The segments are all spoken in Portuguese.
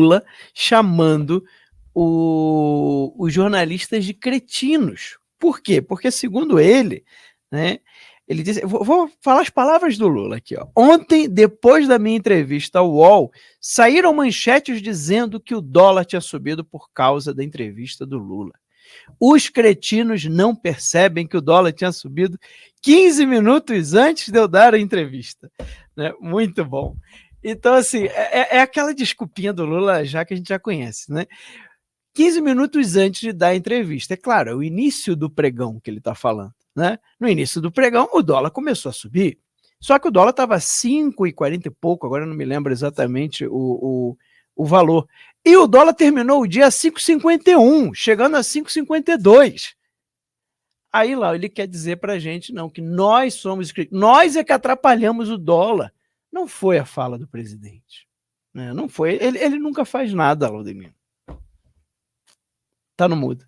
Lula chamando os jornalistas de cretinos. Por quê? Porque, segundo ele, né, ele disse, vou falar as palavras do Lula aqui, ó. Ontem, depois da minha entrevista ao UOL, saíram manchetes dizendo que o dólar tinha subido por causa da entrevista do Lula. Os cretinos não percebem que o dólar tinha subido 15 minutos antes de eu dar a entrevista. Né? Muito bom. Então, assim, é aquela desculpinha do Lula já que a gente já conhece, né? 15 minutos antes de dar a entrevista. É claro, é o início do pregão que ele está falando. Né? No início do pregão, o dólar começou a subir. Só que o dólar estava 5,40 e pouco, agora eu não me lembro exatamente o valor. E o dólar terminou o dia a 5,51, chegando a 5,52. Aí lá ele quer dizer para a gente não, que nós nós é que atrapalhamos o dólar. Não foi a fala do presidente. Né? Não foi. Ele nunca faz nada, Laudemir. Tá no mudo.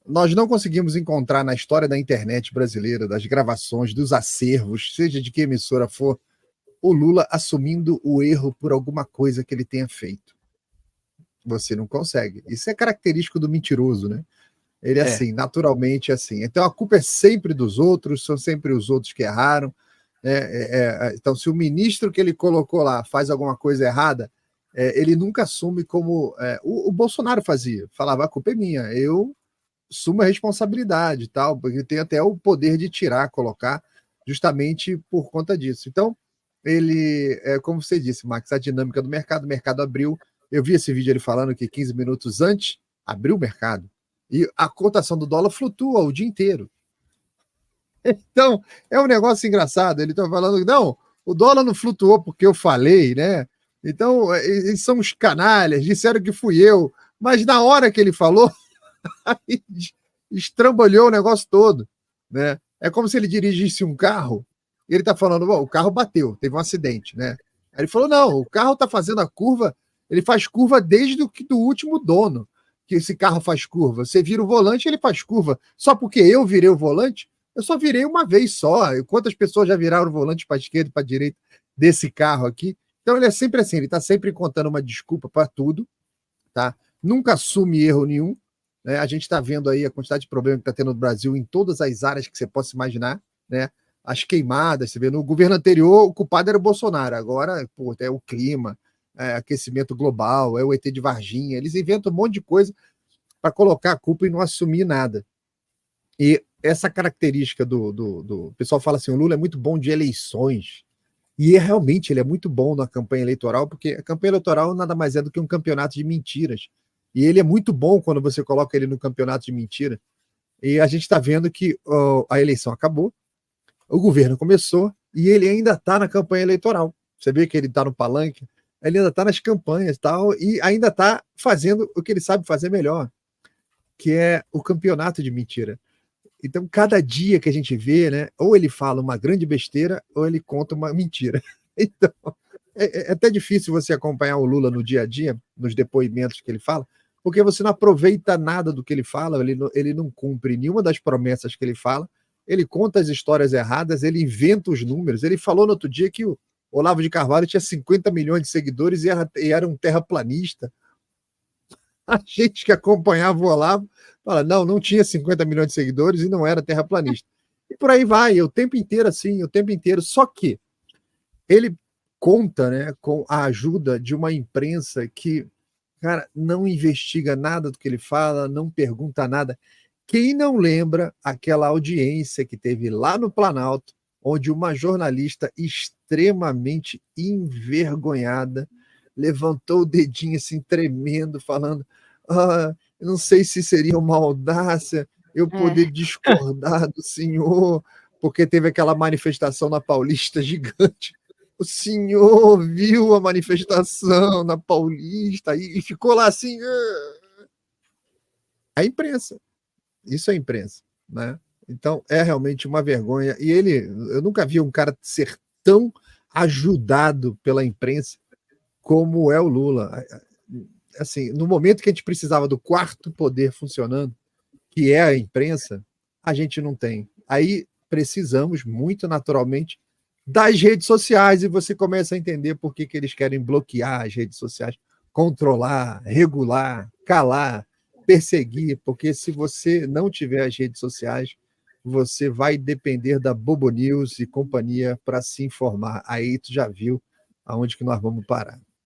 Nós não conseguimos encontrar na história da internet brasileira, das gravações, dos acervos, seja de que emissora for, o Lula assumindo o erro por alguma coisa que ele tenha feito. Você não consegue. Isso é característico do mentiroso, né? Ele é assim, naturalmente assim. Então a culpa é sempre dos outros, são sempre os outros que erraram. Então, se o ministro que ele colocou lá faz alguma coisa errada, ele nunca assume como o Bolsonaro fazia. Falava, a culpa é minha, eu assumo a responsabilidade e tal, porque tem até o poder de tirar, colocar, justamente por conta disso. Então, ele, como você disse, Max, a dinâmica do mercado, o mercado abriu. Eu vi esse vídeo ele falando que 15 minutos antes abriu o mercado. E a cotação do dólar flutua o dia inteiro. Então, é um negócio engraçado. Ele está falando, não, o dólar não flutuou porque eu falei, né? Então, eles são os canalhas, disseram que fui eu. Mas na hora que ele falou, aí estrambolhou o negócio todo, né? É como se ele dirigisse um carro e ele está falando, bom, o carro bateu, teve um acidente, né? Aí ele falou, não, o carro está fazendo a curva, ele faz curva desde do último dono, que esse carro faz curva. Você vira o volante, ele faz curva. Só porque eu virei o volante, eu só virei uma vez só. Quantas pessoas já viraram o volante para a esquerda e para a direita desse carro aqui? Então ele é sempre assim, ele está sempre contando uma desculpa para tudo, tá? Nunca assume erro nenhum. Né? A gente está vendo aí a quantidade de problema que está tendo no Brasil em todas as áreas que você possa imaginar, né? As queimadas, você vê, no governo anterior o culpado era o Bolsonaro, agora pô, é o clima, aquecimento global, é o ET de Varginha, eles inventam um monte de coisa para colocar a culpa e não assumir nada. E essa característica do pessoal fala assim, o Lula é muito bom de eleições, e realmente ele é muito bom na campanha eleitoral, porque a campanha eleitoral nada mais é do que um campeonato de mentiras, e ele é muito bom quando você coloca ele no campeonato de mentira, e a gente está vendo que a eleição acabou, o governo começou, e ele ainda está na campanha eleitoral, você vê que ele está no palanque, ele ainda está nas campanhas e tal, e ainda está fazendo o que ele sabe fazer melhor, que é o campeonato de mentira. Então, cada dia que a gente vê, né, ou ele fala uma grande besteira, ou ele conta uma mentira. Então, é até difícil você acompanhar o Lula no dia a dia, nos depoimentos que ele fala, porque você não aproveita nada do que ele fala, ele não cumpre nenhuma das promessas que ele fala, ele conta as histórias erradas, ele inventa os números. Ele falou no outro dia que o Olavo de Carvalho tinha 50 milhões de seguidores e era um terraplanista. A gente que acompanhava o Olavo fala, não tinha 50 milhões de seguidores e não era terraplanista. E por aí vai, o tempo inteiro assim, o tempo inteiro. Só que ele conta, né, com a ajuda de uma imprensa que, cara, não investiga nada do que ele fala, não pergunta nada. Quem não lembra aquela audiência que teve lá no Planalto, onde uma jornalista extremamente envergonhada levantou o dedinho assim, tremendo, falando, eu não sei se seria uma audácia eu poder discordar do senhor, porque teve aquela manifestação na Paulista gigante. O senhor viu a manifestação na Paulista e ficou lá assim. A imprensa. Isso é imprensa, né? Então, é realmente uma vergonha. E eu nunca vi um cara ser tão ajudado pela imprensa como é o Lula. Assim, no momento que a gente precisava do quarto poder funcionando, que é a imprensa, a gente não tem. Aí precisamos, muito naturalmente, das redes sociais, e você começa a entender por que eles querem bloquear as redes sociais, controlar, regular, calar, perseguir, porque se você não tiver as redes sociais, você vai depender da Bobo News e companhia para se informar. Aí tu já viu aonde que nós vamos parar.